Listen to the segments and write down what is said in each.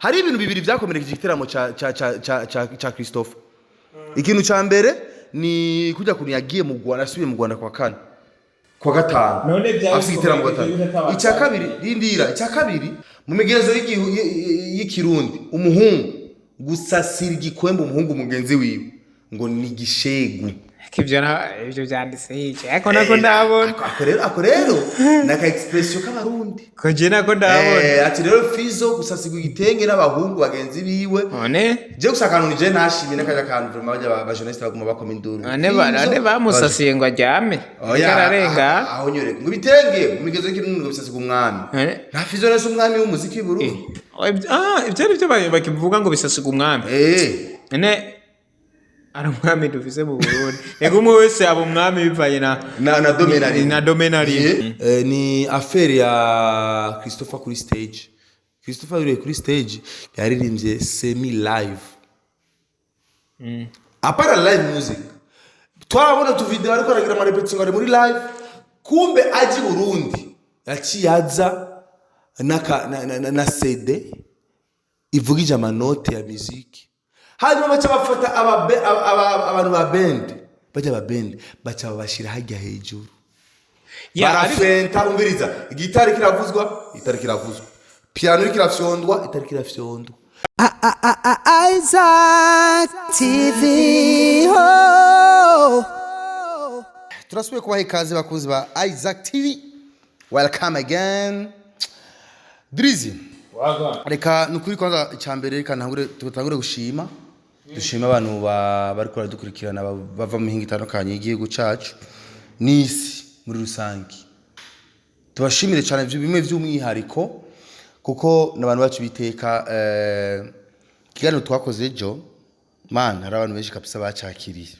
hari ibintu bibiri byakomerekeje igiteramo cha Christopher. Ikintu ca mbere ni kujya kuntu yagiye mu Rwanda, asubiye mu Rwanda kwa gatanu afite igiteramo gatanu. Icya kabiri rindira, icya kabiri mu migezo y'ikirundi umuhungu gusasira igikwembe umuhungu mugenzi wiwe ngo ni gishegu. Ibyo byanditse hice ariko nako ndabona ako rero naka expression k'abarundi ko je nako ndabona ati rero Fizzo gusasigwa igitenge n'abahungu bagenzi biwe none je gusakana nije ntashimye n'akaja kantu vraiment ba journaliste baguma bakoma induru none bamusasiye ngo ajyame kararenga aho nyore ngo bitenge mu migezo y'ikirundi ngo bisasigwa umwami nta Fizzo nese umwami w'umuziki w'i Burundi ibyo ari byo bakivuga ngo bisasigwa umwami none aramwami dufise mu Burundi ego umwe wese abo mwami bivanye na domenari ni affaire ya Christopher kuri stage. Christopher yuri kuri stage yaririmbye semi live apara live music twabona tu video ariko aragira ama repetition ari muri live kumbe aji Burundi yaciyaza na CD ivugije amanote ya muziki hanyuma bacha bafata abantu ba band bacha babashira hajya hejuru barafenta umviriza gitari kiravuzwa piano kirafyondwa itari kirafyondwa Isaac TV turasubiye kubaha ikaze bakuzi ba Isaac TV, welcome again. Drizzy reka nukuri kwanza icyambere reka tutangure gushima dushima abantu bari kora dukurikirana bava mu mihinga itandukanye y'igihugu cyacu n'isi muri rusange. Tubashimire cyane bimwe by'umwihariko kuko n'abantu bacu biteka kiganiro twakoze ejo man hari abantu benshi kabisa bacakiriye,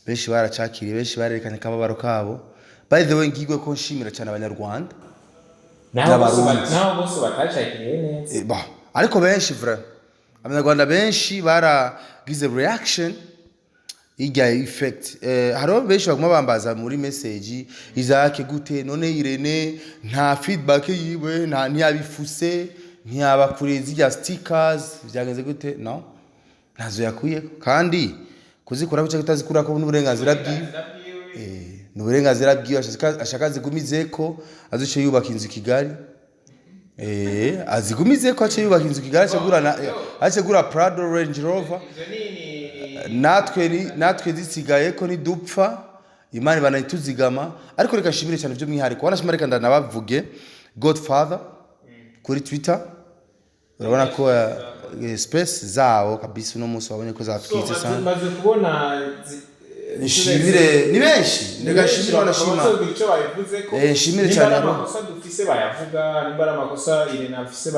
benshi baracakiriye, benshi barerekanye kababaro kabo. By the way ngigwe ko nshimira cyane abanyarwanda naho bose batacakiriye neza ariko benshi vra abanyarwanda benshi baragize reaction ijya effect. Haro benshi baguma bambaza muri message Isaac gute none Irene nta feedback yiwe ntiyabifuse ntiyabakurezi ya stickers byageze gute no nazo yakuye kandi kuzikora bice kutazikura ko n'uburenganzira bwiwe n'uburenganzira bwiwe ashaka zigumize ko azuce yubaka inzu Kigali azigumize ko ace yubaka inzu Kigali acegura Prado Range Rover natwe zisigaye ko ni dupfa Imana banayituzigama. Ariko reka shimire cyane byo mwihariko wanashima reka ndanabavuge Godfather kuri Twitter urabona ko space zao kabisa no munsi wabonye ko zatwitse sana maze kubona nishimire ni benshi ndagashimira banashima icyo bayivuze ko shimire cyane amakosa dufise bayavuga nimbara amakosa Irene afise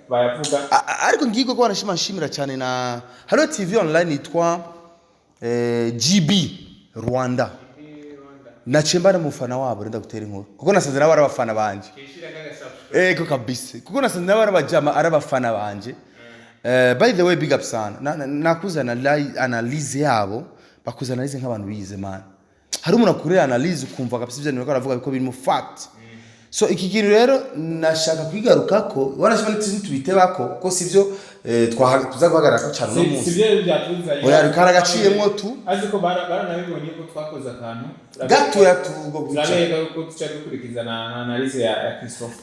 bayavuga ariko ngigo ko banashima nshimira cyane na Halo TV online yitwa GB Rwanda na chembara mufana wabo renda gutera inkuru kuko nasanze nabo ari abafana banje ko kabisa kuko nasanze nabo ari abajama ari abafana banje. By the way big up sana nakuzana analyze yabo bakuzana analyze nk'abantu bize man hari umuntu akurera analyze ukumva kabisa ibyo niko aravuga biko biri mu fact. So iki kintu rero nashaka kwigaruka ko wanashima n'itubite bako ko sivyo tuza guhagarara ko cyane no munsi sivyo byatuzanye oya rikara gaciyemo tu aziko baranabibonye ko twakoze akantu gato yatugo guca zabega ko tucyari gukurikiza na analyze ya Christopher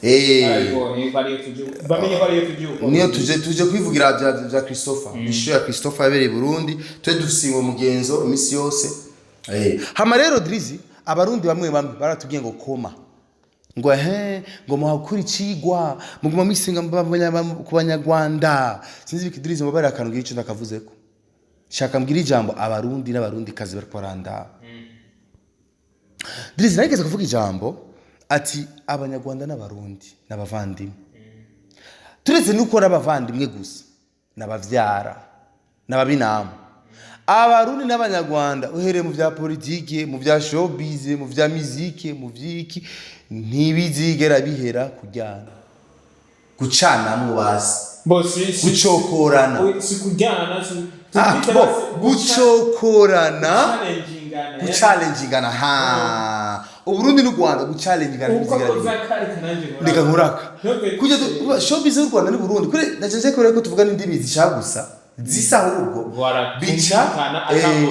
ariko bari tugiye niyo tuje kwivugira bya Christopher isho ya Christopher yabereye Burundi twe dusingo mugenzo imisi yose hama rero Drizzy abarundi bamwe baratubwiye ngo koma ngo ngo muhakuri cigwa muguma misinga ku banyarwanda sinzi bikidirize mubare akantu gico ndakavuzeko shaka mbwira ijambo abarundi n'abarundi kazi bari kwaranda Drizzy nageze kuvuga ijambo ati abanyarwanda n'abarundi n'abavandimwe turetse nuko n'abavandimwe gusa n'abavyara n'ababinama abarundi n'abanyarwanda uhereye mu bya politike mu bya showbiz mu bya muzike mu vyiki ntibizigera bihera kujyana gucana mu basi gucokorana gucokorana guchallengingana Uburundi n'u Rwanda guchallenge kandi ndika nkuraka kujya showbiz y'u Rwanda n'u Burundi kure nacenze ko tuvuga n'indimi zishagusa zisa ahubwo bica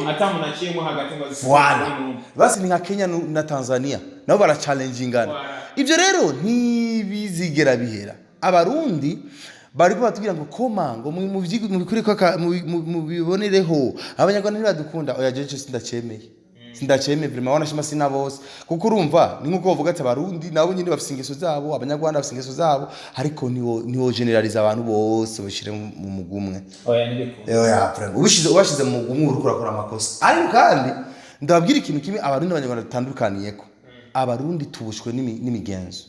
atamunaciyemo hagati ngo basi ni nka Kenya na Tanzania nabo bara challengingana ivyo rero ntibizigera bihera abarundi bariko batubwira ngo koma ngo mu bikuri mu bibonereho abanyarwanda ntibadukunda oya jeje sindacemeye vraiment wanashima sina bose kuko urumva ni nkuko bavuga ati abarundi nabo nyine bafise ingeso zabo abanyarwanda bafise ingeso zabo ariko niwo generalize abantu bose bashire mu mugumwe oya nibiko oya ubashize mu mugumwe uri kurakora amakosa ariko kandi ndababwira ikintu kimwe abarundi n'abanyarwanda dutandukaniyeko abarundi tubushwe n'imigenzo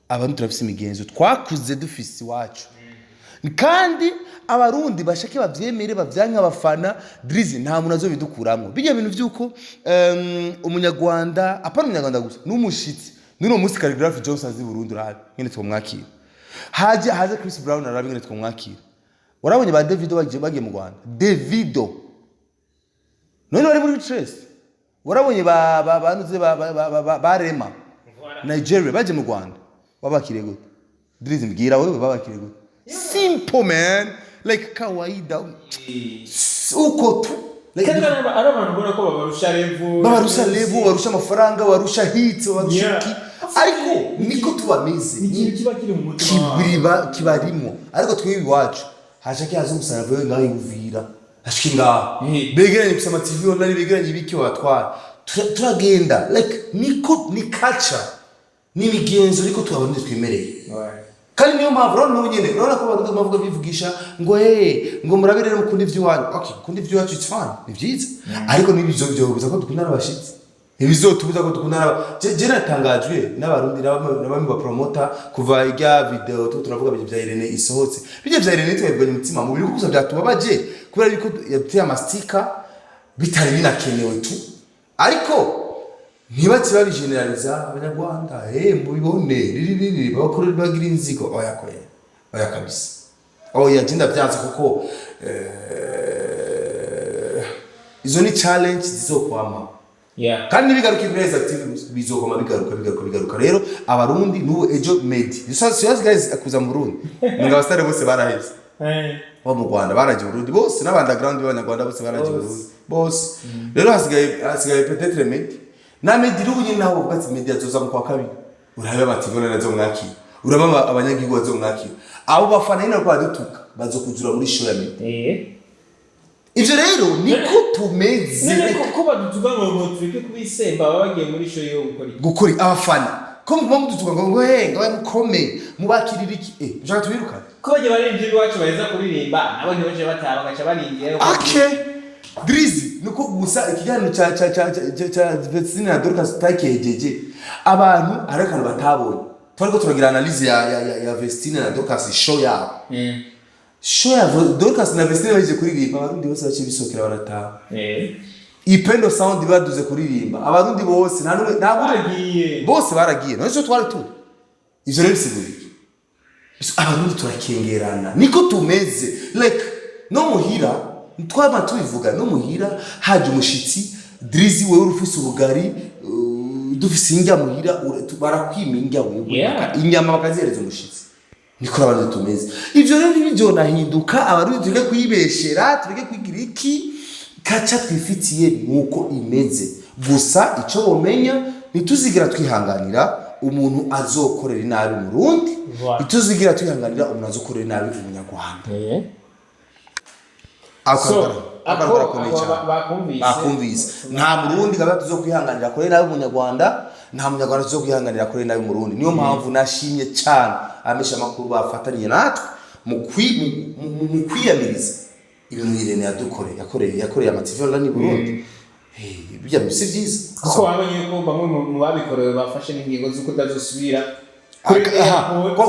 abarundi turafise imigenzo twakuze dufise wacu kandi abarundi bashake bavyemere bavyanka abafana drizi nta muntu azobidukuramo bijya bintu vyuko umunyarwanda apana umunyarwanda gusa n'umushitsi nuno musi calligraphy Johnson azi Burundi rabi ngene twomwakira haje Chris Brown arabi ngene twomwakira warabonye ba Davido bagiye mu Rwanda Davido none bari muri stress warabonye banuze ba Rema Nigeria baje mu Rwanda babakire gute drizi mbwira wewe babakire gute simple man like kawaida uko tu like abantu bona ko babarusha level barusha amafaranga barusha hits barusha ariko niko tubamize ikintu kiba kiri mu mutima kibarimo ariko twibi wacu hashaki hazo umusarava we ngaho yuvira ashinga begeranye bisa TV online begeranye ibiki watwara turagenda like niko ni culture ni migenzo niko tubabonye twimereye kandi niyo mpamvu rero nyine urabona ko abantu bavuga bivugisha ngo ngo murabirere mukundi vy'wanyu okay kundi vy'wacu it's fine ni vyiza ariko nibizo byobuza ko dukunda n'abashitsi ibizotubuza ko dukunda je natangajwe n'abarundi n'abami ba promoter kuva irya video turavuga bije vya Irene isohotse bije vya Irene twebwe umutima mu biri kuko byatubabaje kubera yuko yateye amastika bitari binakenewe tu ariko ntibatse babigeneraliza abanyarwanda mubibone riri bakorera bagira inzigo oya kabisa oya jinda byanze kuko izo ni challenge zizokwama kandi bigaruka ibireza activities bizokoma bigaruka rero abarundi nuwo ejo made you guys akuza mu Burundi ngo abasare bose baraheze bo mu Rwanda baraje Burundi bose n'abandagroundi b'abanyarwanda bose baraje Burundi bose rero hasigaye peut-être made na mediri ubu nyine naho ubwatsi media zoza mu kwa kabiri urabe bativona nazo mwakira uraba abanyagihugu bazo mwakira abo bafana ino kwa dutuka bazokuzura muri show ya media ivyo rero niko tumeze ko badutuka ngo tureke kubisemba bagiye muri show yo gukora abafana ko mudutuka ngo ngo mukome mubakirira iki ushaka tubiruka ko baje barinjira iwacu baheza kuririmba nabone baje bataba gacha baringiye okay Drizi nuko gusa ikiganiro cha Vetsina Dorcas takejeje abantu arakana batabonye twariko turagira analyze ya Vestina na Dorcas show ya show ya Dorcas na Vestina baje kuririmba abarundi bose bace bisokera barataha ipendo sound baduze kuririmba abarundi bose baragiye bose baragiye none cyo twari tu ivyo rero bisiguri abarundi turakengerana niko tumeze like no muhira twaba tubivuga no muhira haje umushitsi Drizi wewe urufise ubugari dufise injya muhira barakwiminga wewe inyama bakazereza umushitsi niko abantu tumeze ivyo rero nibyo nahinduka abarundi tuge kwibeshera tuge kwigira iki kaca twifitiye nuko imeze gusa ico bomenya nituzigira twihanganira umuntu azokorera inabi mu Burundi ituzigira twihanganira umuntu azokorera inabi mu Nyarwanda akora bakumvise nta Murundi gaba tuzokwihanganira kore nawe umunyarwanda nta munyarwanda tuzokwihanganira kore nawe Murundi niyo mpamvu nashimye cyane amesha makuru bafatanye natwe mu kwiyamiriza ibintu Irene yakoreye amativi online Burundi bijya bise byiza ko babonye ko bamwe mu babikorewe bafashe n'ingingo z'uko tazosubira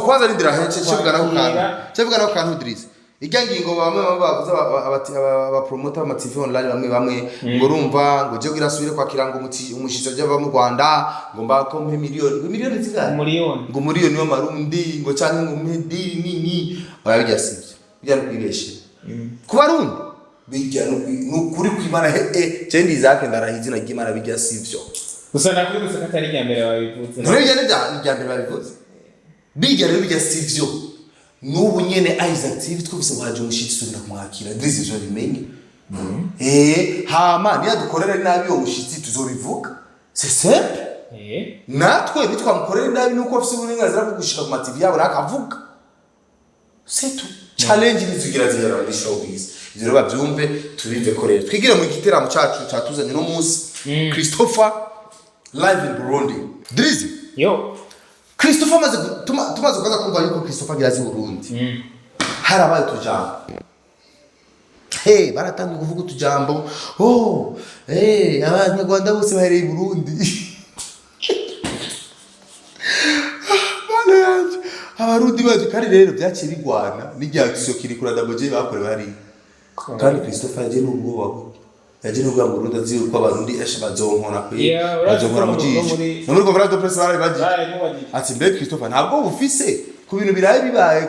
kwanza ndira cyevuga naho kantu Drizi Igangingo bamwe bavuze aba promoter ama TV online bamwe ngo urumva ngo je girasubire kwa kirango umushitsi ajava mu Rwanda ngo mbako miliyoni zingana ngo miliyoni y'amarundi ngo cyane ngo mediri nini bayabijasivye bijya kwibeshe ku barundi bijya no kuri kwimana cendi zake ndarahizi na gimana bijasivyo gusa nakwibutsa ko atari irya mbere babivuze none bijyane irya mbere babivuze bijya rero bijya sivyo n'ubu nyene Isaac TV twumvise ngo haje umushitsi subira kumwakira Drizzy zo bimenye hama niya dukorera nabi yo mushitsi tuzobivuga c'est simple natwe nitwamukorera nabi nuko afise uburenganzira bwo gushika ku ma TV yabo rakavuga c'est tout challenge nizugira zihera muri showbiz ivyo rero bavyumve tubive korera twigire mu giteramo cyacu cyatuzanye no munsi Christopher live in Burundi Drizzy yo Christopher tumaze kuza kumva yuko Christopher girazi Burundi harabaye tujambo baratangiye kuvuga utujambo abanyarwanda bose bahereye Burundi abarundi baje kandi rero byaciye bigwana n'igyakiso kiri kuri Daboje bakore bari kandi Christopher yaje n'ubwoba yaje n'ubwoba mu Burundi azi uko abarundi bazonkora bazonkora mu jisho no muri conference de presse baje ati mbe Christopher ntabwo bufise ku bintu biraye bibaye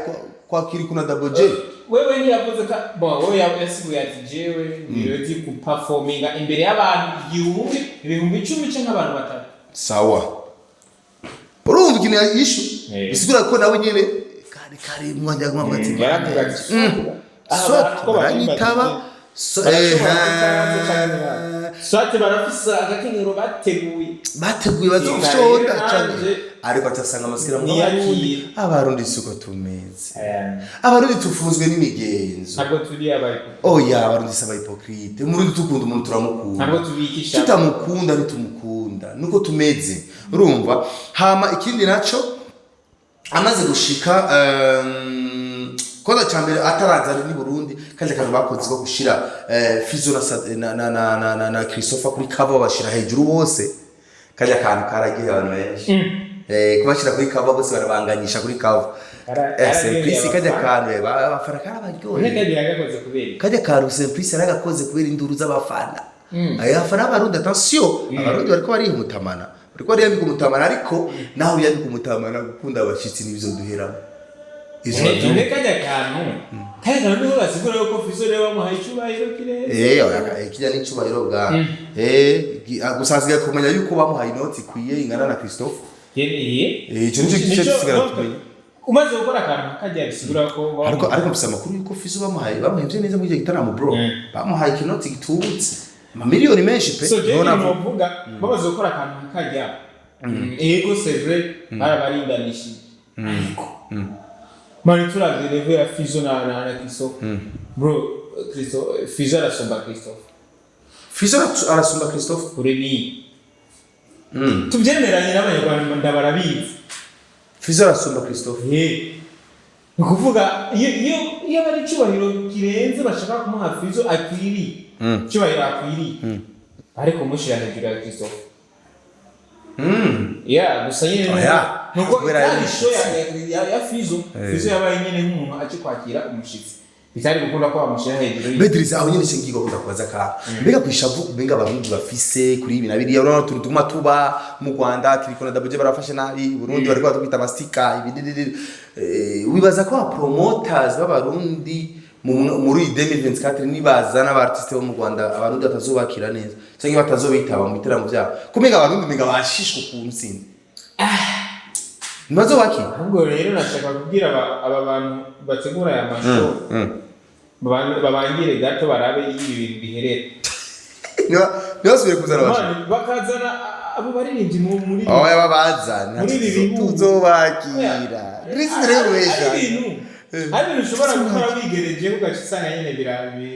kwa kiri kuna Daboje wewe ni yavuze ka wewe yasibuye ati jewe niroti ku performinga imbere y'abantu ibihumbi 10 cyangwa abantu batatu sawa urumva ikintu yishu bisigura ko nawe nyene kare mwanja gwa ati so baranyitaba Swate barafisa agakenyero bateguye bazofyonda cyane ariko atasanga amasikira mu abarundi suko tumeze abarundi tufunzwe n'imigenzo ntabwo turi abaye abarundi saba hypocrite umurundi tukunda umuntu turamukunda ntabwo tubikisha tutamukunda nitumukunda nuko tumeze urumva hama ikindi naco amaze gushika koza cyambere ataraza ni Burundi kandi kantu bakoze ko gushira Fizzo na Christopher kuri cover bashira hejuru bose kandi akantu karagiye abantu benshi kubashira kuri cover bose barabanganyisha kuri cover Simplice kandi akantu bafana karabaryohe kandi akantu Simplice aragakoze kubera induru z'abafana ayafana abarundi attention abarundi bariko bari umutamana bariko bari kumutamana ariko naho yari kumutamana gukunda abashitsi nivyo duheramo Ine kajya kantu niho basigura yuko Fizzo rero bamuhaye icubahiro kirere kijya n'icubahiro bwa gusaziga kumenya yuko bamuhaye inoti kwiye ingana na Christopher icyo nicyo kisigara tumenye umaze gukora akantu kajya bisigura ko ariko mbisa amakuru yuko Fizzo bamuhaye neza muri gitaramo bro bamuhaye inoti gitubutse amamiliyoni menshi pe none navuga bamaze gukora akantu kajya ego c'est vrai barabarindanishije Mani turavye level ya Fizzo na Christopher. Bro, Fizzo arasumba Christopher. Fizzo arasumba Christopher kuri ni. Tubyemeranye n'abanyarwanda ndabarabizi. Fizzo arasumba Christopher. Nukuvuga iyo bari cyubahiro kirenze bashaka kumuha Fizzo akwiri. Cyubahiro akwiri. Ariko mushira hejuru ya Christopher. Gusa nyine nuko ari show ya Fizzo yabaye nyine nk'umuntu aje kwakira umushitsi bitari gukunda ko bamushira hejuru Bedriza aho nyine kingigo kuzakubaza ka mbega kwishavu benga abarundi bafise kuri ibi nabiri urabona turutuma tuba mu Rwanda kiriko na Daboje barafashe nabi Burundi bariko batwita mastika ibididi wibaza ko promoters b'abarundi muri 2024 nibazana abartiste bo mu Rwanda abarundi batazobakira neza cyangwa batazobitaba mu biteramo byabo kumega abarundi menga bashishwe ku nsindi Mazo waki ahubwo rero nashaka kubwira aba bantu bategura ya masho babangire gato barabe ibi bintu biherera Niyo kuzana bacu bakazana abo baririmbyi muri babazana tuzobakira Drizzy rero wesha Ari bishobora gukora wigereje ugacisanga nyene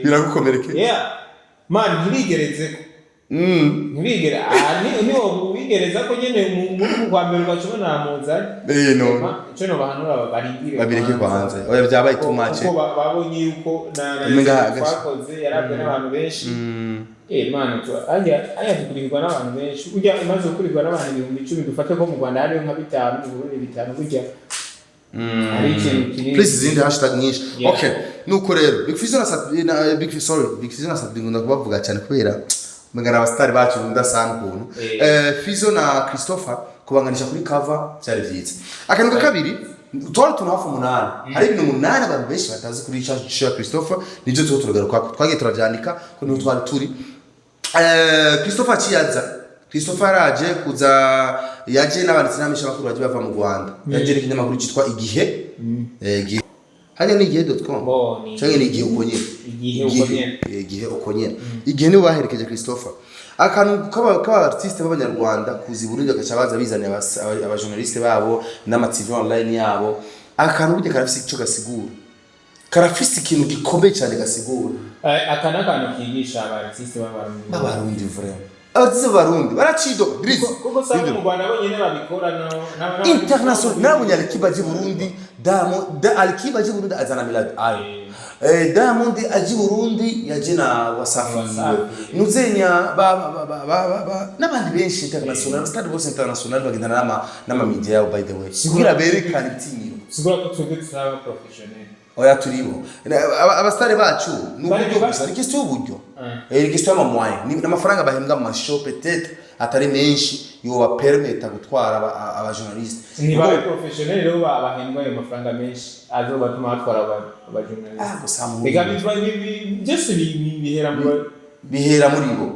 biragukomereke ntirigereze ntibigera niho wigereza ko nyene mu kwa mbere bacubona muzari cyo no bahanura babireke kwanze byabaye too much ko babonye yuko na twakoze yarabwe n'abantu benshi aya dukurirwa n'abantu benshi ujya imaze gukurirwa n'abantu 10,000 dufate ko mu Rwanda hari nka 5 mu Burundi 5 burya please zindi hashtag nyinshi okay nuko rero Big Fizzo na Sabonnez kubavuga cyane kubera mugana abastari bacu ndasana ukuntu Fizzo na Christopher kubanganisha kuri cover cyari vyiza akantu ka kabiri twari tunahafu 8 hari ibintu 8 abantu benshi batazi kuri cha Christopher nivyo tugaruka twagiye turavyandika ko niho twari turi Christopher ciyaza Christopher araje kuza yaje n'abanditsi n'amisha makuru baje bava mu Rwanda yaje n'ikinyamakuru cyitwa igihe igihe hanya ni igihe.com cyangwa ni igihe ukonye igihe ukonye igihe ni baherekeje Christopher akantu kaba artiste b'abanyarwanda kuzi Burundi akacabaza bizane aba journaliste babo n'ama TV online yabo akantu burya karafise ico gasigura karafise ikintu gikomeye cyane gasigura akana kantu kigisha aba artiste b'abarundi vraiment abazize barundi baracido kuko sabe mu Rwanda bonyene babikora international nabo nyalikiba je Burundi alikiba je Burundi azana milad Diamond aji Burundi yaje na Wasafi nuzenya n'abandi benshi international stade bose international bagenda n'ama media yabo by the way kugira berekana itinyo sigura ko twebwe turaba professional oya turibo abastare bacu n'uburyo gusa ni kisto uburyo kisto amamwaye ni amafaranga bahembwa mu mashow peut-être atari menshi yo wa permeta gutwara aba journaliste ni ba professional rero bahembwa ayo mafaranga menshi azo batuma batwara aba journaliste gusa mu biga just bihera muri bo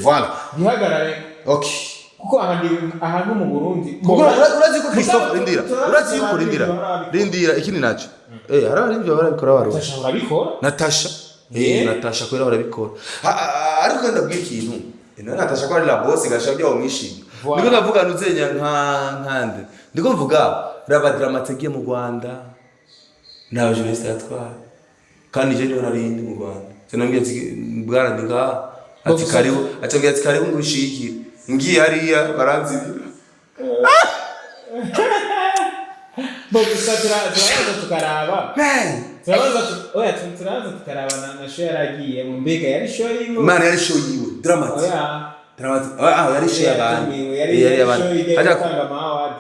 voilà bihagarare okay kuko ahantu mu Burundi urazi ko Christopher rindira ikindi naco harabarimvye barabikora baro Natasha Natasha kwera barabikora ariko ndabwiye ikintu Natasha ko ari la boss gashaka byo mwishimye niko ndavuga nuzenya nkande ndiko mvuga raba dramatique mu Rwanda nawe journaliste atwara kandi je niyo narindi mu Rwanda cyangwa bwana ndinga ati karibu atambye ati karibu ngushikire ngiye hariya baranzibira Bobu turaza tukaraba turaza tukaraba na show yaragiye mu mbega yari show yiwe man yari show yiwe dramatic yari show y'abandi yari y'abandi aje gutanga ama award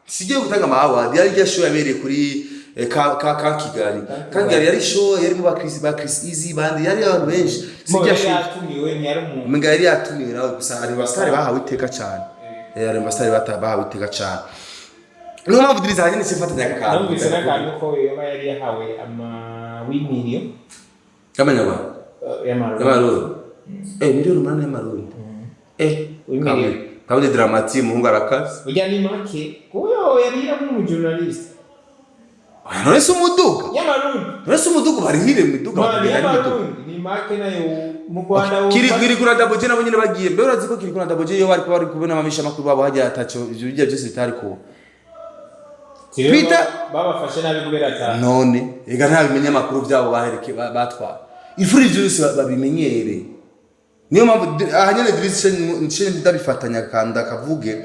sigiye gutanga ama award yari show yabereye kuri Kigali yari show yari mu ba Chris Easy bandi yari abantu benshi sigiye yatumiwe ni yari umuntu menga yari yatumiwe nawe gusa ari bastare bahawe iteka cyane yari bastare bahawe iteka cyane no mpamvu diriza hanyine sifatanya kandi ndumvise n'akantu ko yoba yari yahawe ama 8 million y'amarundi miliyoni 8 y'amarundi kabone dramatique muhungu arakaze ujya ni make kuyo yari mu journalist none se umuduga y'amarundi barihire mu duga ni make nayo mu Rwanda kiri kuri daboje nabo nyine bagiye mbe urazi ko kiri kuri daboje yo bari kubona amamisha makuru babo hajya atacho ibyo byose bitari ko Peter babafashe nabi kubera ata none ega nta bimenya makuru byabo bahereke batwara ifuri byose babimenyere niyo mpamvu ahanyene Driss ndabifatanya kanda kavuge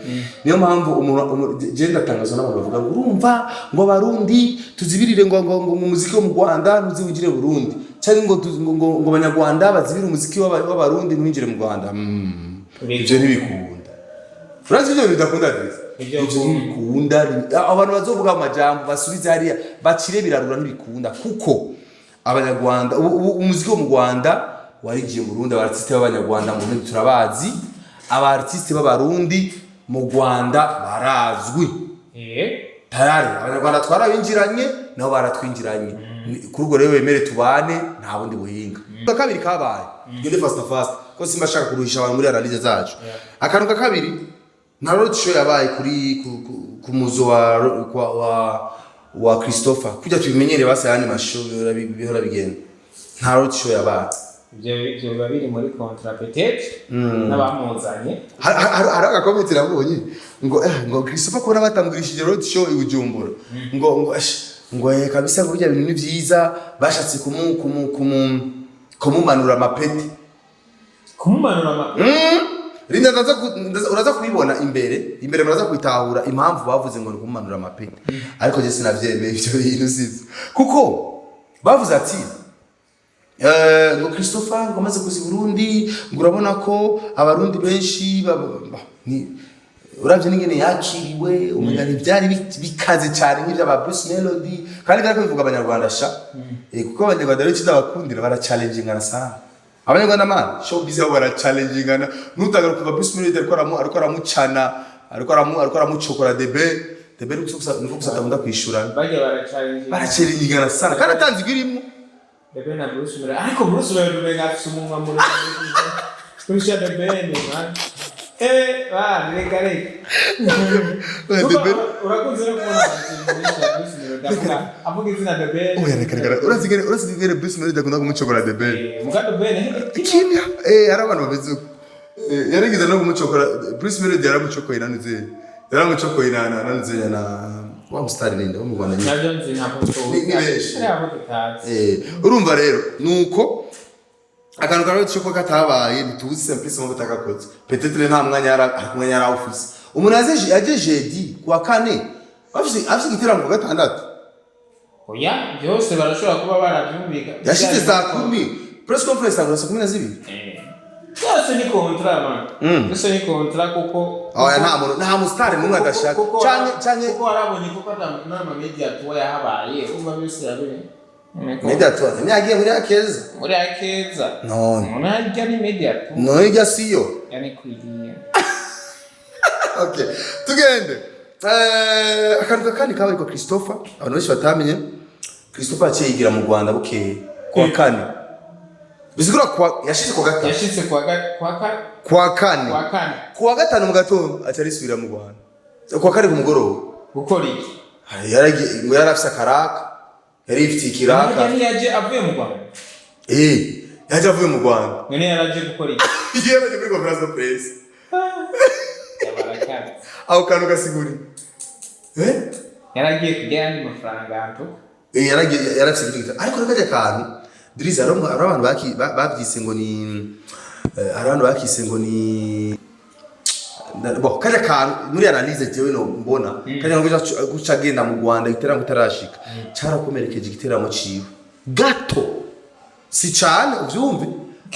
niyo mpamvu umuntu je ndatangaza n'abantu bavuga ngo urumva ngo barundi tuzibirire ngo mu muziki wo mu Rwanda ntuziwigire Burundi cyangwa ngo abanyarwanda bazibire umuziki w'abarundi ntuwinjire mu Rwanda ibyo ntibikunda urazi ibyo bidakunda Driss ibyo ntibikunda abantu bazovuga amajambo basubize hariya bacire birarura ntibikunda kuko abanyarwanda umuziki wo mu Rwanda warigiye mu Burundi abartiste b'abanyarwanda mu Burundi turabazi abartiste b'abarundi mu Rwanda barazwi tayari abanyarwanda twarabinjiranye nabo baratwinjiranye kuri ubwo rero bemere tubane nta bundi buhinga kabiri kabaye gende fast ko simba shaka kuruhisha abantu muri analyse zacu akantu ka kabiri na road show yabaye kuri ku muzo wa Christopher kujya tubimenyere basa yani mashow bihora bigenda nta road show yabaye ibyo babiri muri contrat peut-être n'abamuzanye hari agakomenti nabonye ngo Christopher ko nabatangurishije road show i Bujumbura ngo kabisa ngo bijya bintu ni byiza bashatse kumumanura amapeti Rinda uraza kubibona imbere muraza kwitahura impamvu bavuze ngo kumumanura amapeti ariko je sinavyemeye ibyo bintu sizo kuko bavuze ati ngo Christopher ngo amaze kuzi Burundi ngo urabona ko abarundi benshi uravye n'ingene yakiriwe umugani byari bikaze cyane nk'ibyo aba Bruce Melody kandi kandi bivuga abanyarwanda sha kuko abanyarwanda rero kidabakundira bara challengingana sana abanyarwanda man show bize bara challengingana nutagaruka kuva Bruce Melody ariko aramucokora debe nuko kusatunda kwishura bara challengingana sana kandi atanzwe irimo Bebe na Bruce Melody ariko Bruce Melody ngafise umunwa muri kurusha the band man. Reka. Urakunze no kubona Bruce Melody avuga izina the band. Oya reka. Urasigere Bruce Melody akunda kumucokora the band. Muga the band kimya. Ari abantu babizi. Yarigeze no kumucokora Bruce Melody yaramucokoye nanize. Yaramucokoye nanize na wa mustari ninde wo mu Rwanda nyine. Nabyo nzi ntabwo urumva rero nuko akantu karo cyo katabaye bituzi simplice mu butakakoze peut-être nta mwanya yara office umuntu yaje jeudi kwa kane afise gitera mu gatandatu oya byose barashobora kuba barabyumvika yashite za 10 press conference angura saa 12 byose ni contrat man byose ni contrat kuko oya nta mustari mumwe adashaka cyane kuko warabonye kuko nama media to yahabaye umva byose yabire media to nyagiye muri akeza none ajya ni media to no ijya siyo yani kwigiye okay tugende akantu kandi kabari ko Christopher abantu benshi batamenye Christopher aciyigira mu Rwanda bukeye kwa kane bisigura kwa yashitse kwa kane kwa gatanu mu gatondo acarisubira mu Rwanda kwa kane ku mugoroba gukora iki ngo yarafise akaraka yari ifite ikiraka yaje avuye mu Rwanda yaje avuye mu Rwanda none yaraje gukora iki yaje kuri conference de presse aho kantu gasiguri yaragiye kujya andi mafaranga antu yarafise ibintu ariko rakaje kantu Drizzy abantu babyise ngo ni abantu bakise ngo ni bo kaje kantu muri analyse jewe no mbona kaje ngo guca genda mu Rwanda giteramo itarashika cyarakomerekeje igiteramo ciwe gato si cyane uvyumve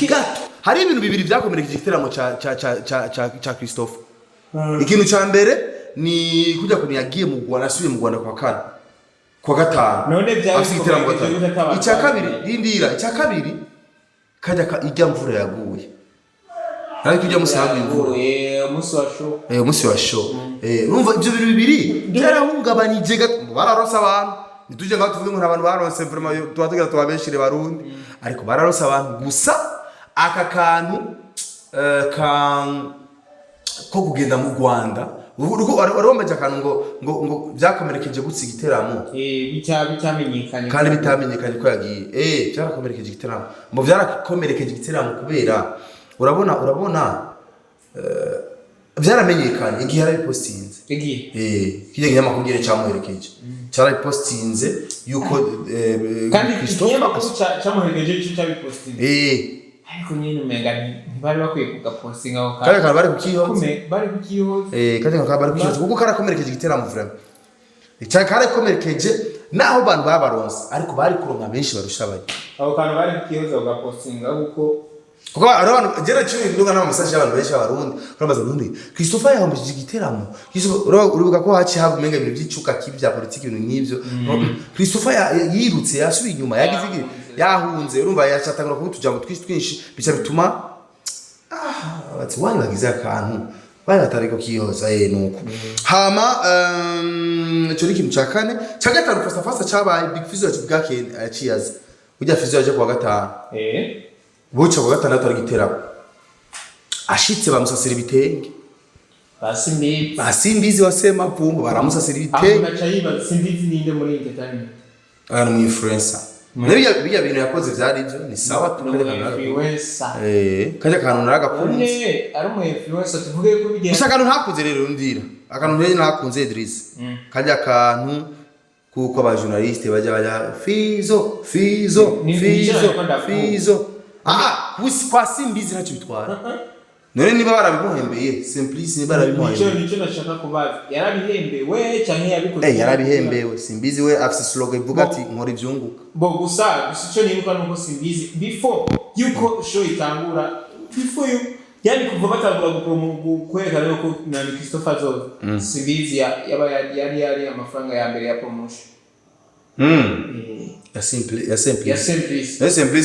gato hari ibintu bibiri byakomerekeje igiteramo cha Christopher ikintu ca mbere ni kujya kuntu yagiye mu Rwanda asubiye mu Rwanda kwa gatanu none byari icya kabiri rindira icya kabiri kajya ijya mvura yaguye ariko ijya musaga imvura umunsi wa show urumva ibyo bintu bibiri byarahungabanije bararosa abantu nituje ngaho tuvuge ngo abantu baronse vraiment tubategera tubabeshire barundi ariko bararosa abantu gusa aka kantu ko kugenda mu Rwanda warombaje akantu ngo byakomerekeje gutsi igiteramo bitamenyekanye kandi bitamenyekanye ko yagiye byarakomerekeje igiteramo mu byarakomerekeje igiteramo kubera urabona byaramenyekanye igihe yarabipostinze kijye nyamakuru ngire cyamuherekeje cyarabipostinze yuko kandi ikinyamakuru cyamuherekeje cyo cyabipostinze ariko nyine umenga ntibari bakwiye kugapostinga aho kandi bari kukihoza kandi bari kukihoza kuko karakomerekeje igiteramo vraiment karakomerekeje naho abantu babaronse ariko bari kuronka benshi barusha abanye aho kandi bari kukihoza ugapostinga kuko abantu gera cyo ndunga na message y'abantu benshi abarundi barabaza nundi Christopher yahombije igiteramo urubuga ko haci haba umenga ibintu by'icuka kibya politiki ibintu nk'ivyo Christopher yirutse yasubiye inyuma yagize yahunze urumva yacatangura kubutujambo twinshi bica bituma wani bagize akantu bari batariko kiyoza nuko hama cyo ikintu ca kane ca gatanu fasta cabaye Big Fizzo bwake aciyaza ujya Fizzo yaje kwa gatanu buca kwa gatandatu ari giteramo ashitse bamusasira ibitenge basimbizi wasema pumbo baramusasira ibitenge aho simbizi ninde muri entertainment mu influencer Biya bintu yakoze vyari byo ni sawa kaje kantu naragakunze ari mu influencer tuvuge ko bigenda gusa kantu ntakunze rero ndira akantu rero ntakunze Drizzy kaje kantu kuko aba journaliste bajya Fizzo kwa simbizi ntacyo bitwara none niba barabimuhembeye simplice niba barabimuhembeye nico nashaka kubaza yarabihembewe cyane yabikoze yarabihembewe simbizi we afise slogan ivuga ati nkora ivyunguka bo gusa cyo nibuka nuko simbizi before yuko show itangura before you yani kuva batangura kwerekana ko na Christopher Zozo simbizi yari amafaranga ya mbere ya promotion ya simple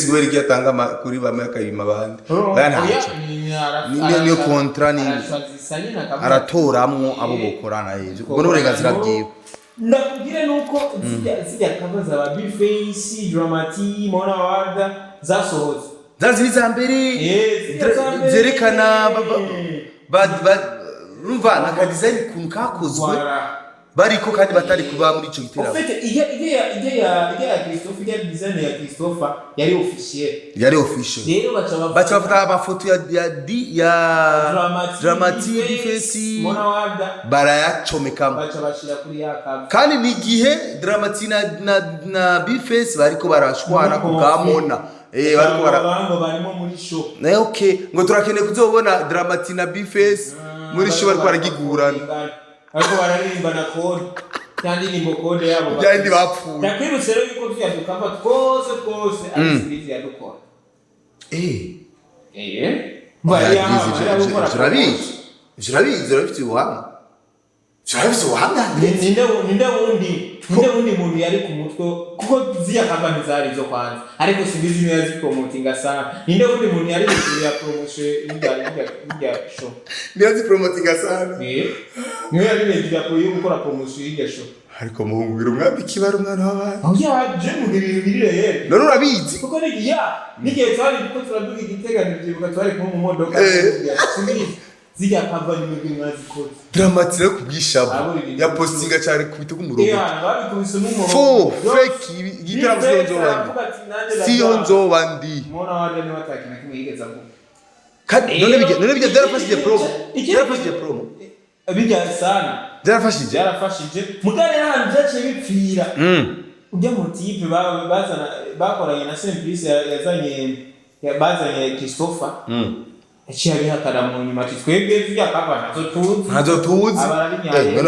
gweri kyatanga kuri bamwe akayima bandi bana niyo kontra ni aratoramwo abo bokorana yeje ubwo n'uburenganzira bwiwe ndakubwire nuko zijya kabaza aba Big Face Dramati Mona Warda zasohoze zazi za mbere zerekana rumva na ka design kuntu kakozwe bariko kandi batari kuba muri ico giteramo. En fait, ya Christopher, ya design ya Christopher yari officiel. Rero bacha bafata amafoto ya dramatique face barayacomekamo. Bacha bashira kuri ya cover. Kandi ni gihe dramatique na bifese bariko barashwana kukamona. Bariko barimo muri show. Okay, ngo turakeneye kuzobona dramatique na bifese muri show bariko baragigurana. Ariko bararimba na code kandi nimbo code yabo byandi bapfuye ndakwirusero yuko tuyadukava twose ari sibizi yadukora bari jurabizi urafite ubuhamya ninde wundi muntu yari ku mutwe kuko ziya kampani zari zo kwanza ariko sibizi niyo yazipromotinga sana ninde wundi muntu yari ya promotion y'ijya show niyo yazipromotinga sana niyo yari negira ko yo gukora promotion y'ijya show ariko muhungu biro mwambiki bari umwana w'abana aho ya je mu birire ye none urabizi kuko nigiye twari kuko turaduga igiteganije buka twari mu modoka sibizi ziga kampani mu mwazikoze dramatire kubwishabo ya postinga cyane kubita ku murongo babikubise n'umurongo fake igitara zonzo wandi siyo nzo wandi mona wande ni wataki na kimwe yigeza ngo none bijya byarafashije promo bijya sana byarafashije mugare n'ahantu byaciye bipfira ujya mu tipe bakoranye na Simplice bazanye Christopher Echiya bihakana mu nyuma twebwe tujya kava nazo tuzi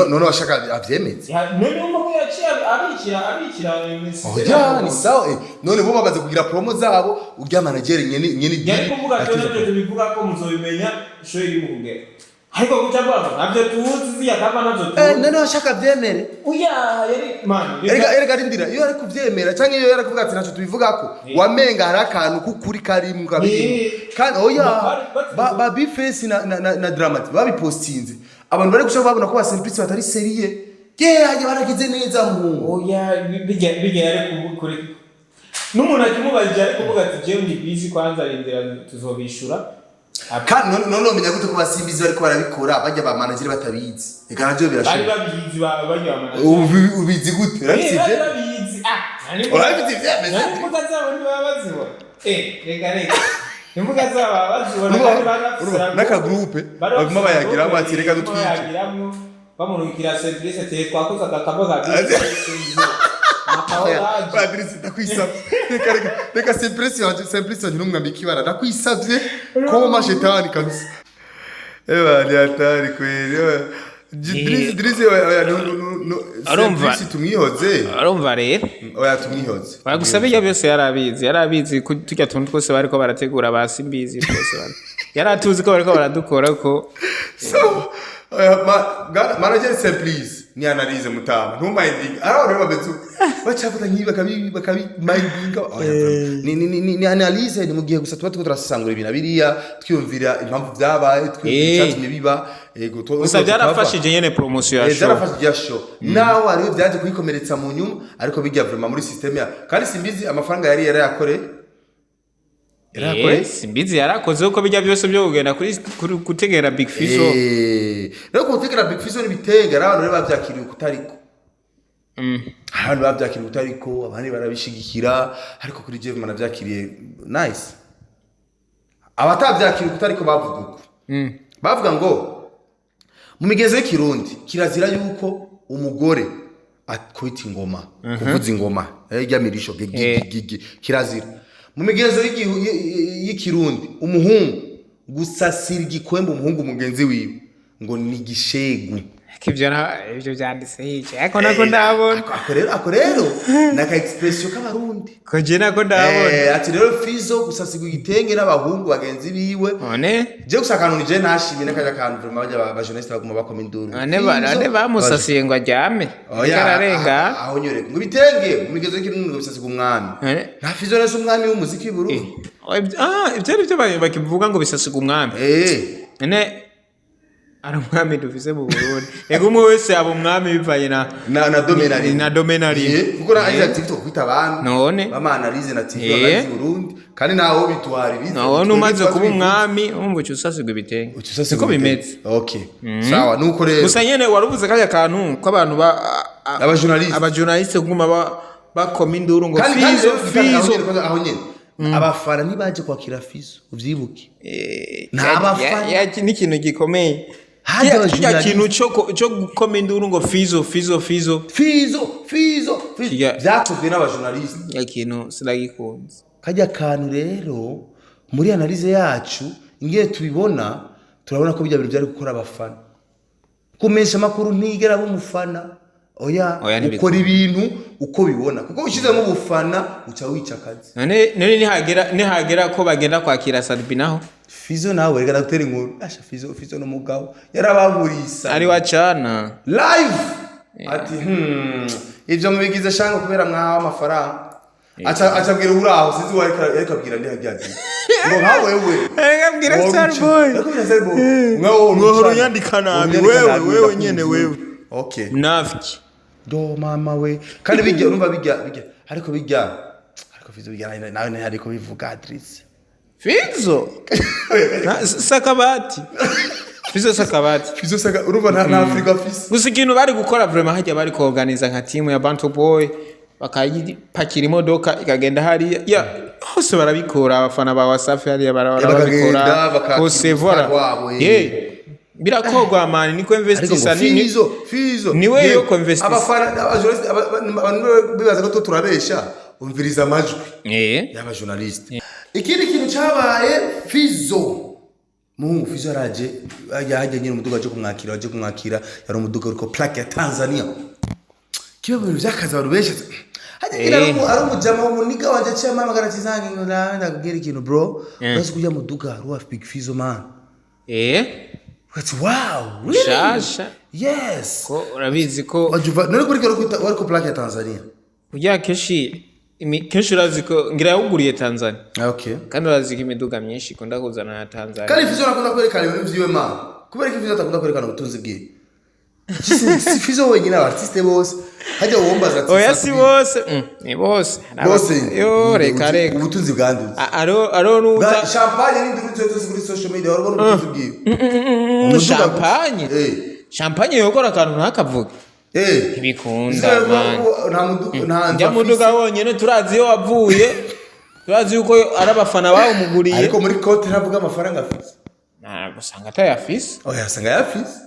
none washaka avyemeze none umwe yaciya abikira ni sawa none bo babaze kugira promo zabo urya manager nyene yari kuvuga cyo bivuga ko muzobimenya sho iri mu kugera ariko kutabava nabyo tuzi ziya kava nazo tuzi none washaka avyemere yari man erega rindira iyo ari kuvyemera canke iyo yari kuvuga ati naco tubivuga ko wamenga hari akantu kukuri kari mu kabiri kandi ba bifese na dramatic babipostinze abantu bari gushaka babona ko ba Simplice batari seriye haje baragize neza mu bijya yari kubukuri n'umuntu akimubaje ariko kuvuga ati je ndi busy kwanza rindira tuzobishura kandi none umenya gute ko basimbizi bariko barabikora bajya ba manager batabizi eka navyo birashobora bari babizi bajya ba manager ubizi gute urabizi urabizi vyemeza nimbuga zabo ntibabaziwa reka nimbuga zabo babaziwa naka groupe baguma bayagira bati reka dutwike bamurukira Simplice te twakoze akakaboga Padrisi ndakwisavye reka Simplice n'umwambiki bara ndakwisavye koma shetani kabisa ni hatari kweli Drisi arumva tumwihoze arumva rero tumwihoze bagusaba iyo byose yarabizi tujya tuntu twose bariko barategura basimbizi twose yaratuzi ko bariko baradukora ko manager Simplice ni analyze mutama ntuminding rero babezu bacavuta nkibi bakabi minding ni analyze ni mugiye gusa tuba turasangura ibintu biriya twiyumvira impamvu byabaye twiyumvira biba ego gusa byarafashije nyene promotion ya show byarafashije ya show naho ariyo byaje kuyikomeretsa mu nyuma ariko bijya vraiment muri system ya kandi simbizi amafaranga yari yakore simbizi yarakoze uko bijya byose byo kugenda kuri gutegera Big Fizzo no gutegera Big Fizzo ni bitengera abantu bavyakiriye kutariko abantu bavyakiriye kutariko abandi barabishigikira ariko kuri Jeff man avyakiriye nice abatavyakiriye kutariko bavuga uko bavuga ngo mu migezo y'Ikirundi kirazira yuko umugore akwita ingoma kuvuza ingoma yamirisho gigi kirazira mu migezo y'Ikirundi umuhungu gusasira igikwembe umuhungu mugenzi wiwe ngo ni gishegu ibyo byanditse hice ariko nako ndabona ako rero naka expression k'abarundi ko je nako ndabona ati rero Fizzo gusasiga igitenge n'abahungu bagenzi biwe none je gusakana nije nashimye nakaja kantu vraiment bajya ba journaliste baguma bakoma induru none bamusasiye ngo ajyame kararenga aho nyore ngo bitenge mu migezo y'Ikirundi ngo bisasiga umwami nta Fizzo nese umwami w'umuziki w'Uburundi ibyo byo bakivuga ngo bisasiga umwami none ari umwami dufise mu Burundi ego umwe wese aba umwami bivanye na domenari kuko na Isaac TikTok kwita abantu none bamanalize na TV Burundi kandi naho bitwara bize none umaze kuba umwami umva cyo usasigwa ibitenge siko bimeze okay sawa nuko rero gusa nyene waruvuze kaya kantu ko abantu abajournaliste kuguma bakoma induru ngo Fizzo aho nyene abafana ntibaje kwakira Fizzo uvyibuke n'abafana n'ikintu gikomeye kijya kintu cyo gukoma induru ngo Fizzo byakozwe n'abajournaliste ya kintu sinagikunze kajya kantu rero muri analyse yacu ingiye tubibona turabona ko bijya bintu byari gukora abafana kumesha makuru ntigera bumufana oya ukora ibintu uko bibona kuko ushizemo ubufana uca wica akazi none nihagera ko bagenda kwakira Sadbi naho Fizzo nawe rega gutera inkuru asha Fizzo no mugabo yarabangurisa ari wacana live ati ivyo mubigize shanga kubera mwaha amafaranga acabwira uraho sinzi wari kabwira ndi hajyaje ngo nkawe wewe kabwira Starboy ngo yandika nabi wewe nyene wewe okay nafiki do mama we kandi bijya urumva bijya ariko Fizzo bijya nawe ariko bivuga Adresse Fizzo sakabati Fizzo urumva na Africa fisi gusa ikintu bari gukora vraiment hajya bari koorganiza nka team ya Bantu Boy bakayipakira imodoka ikagenda hari ya hose barabikora abafana ba Wasafi hari barabikora hose vora birakogwa mani niko investisa Fizzo niwe yo ko investisa abafana abantu bibaza ko turabesha umviriza amajwi y'aba journaliste ikindi kintu cyabaye Fizzo yaraje yajya nyine umuduga waje kumwakira yari umuduga uriko plaque ya Tanzania kiba bintu byakaza barubeshe hajya ari umujama w'umuniga wanje cyama magana kizange ngo ndakubwira ikintu bro basi kujya muduga ruwa Big Fizzo man That's wow really shasha yes ko urabizi ko none kuri wari ko plaque ya Tanzania kujya kenshi urazi ko ngira yawuguriye Tanzania okay kandi urazi ko imiduga myinshi ikunda kuzana na Tanzania kandi Fizzo nakunda kwerekana ibintu vyiwe ma kubera ko Fizzo atakunda kwerekana ubutunzi bwiwe si Fizzo wenyine artiste bose hajya wombaza ati oya si bose ni bose yo reka ubutunzi bwanduze aro nuza champagne n'indi zose kuri social media warabona ubutunzi bwiwe champagne yokora kantu ntakavuga ibikunda nta muduga wonyene turazi yo wavuye turazi yuko arabafana bawo muguriye ariko muri cote ntavuga amafaranga afise gusanga atayafise oya sanga yafise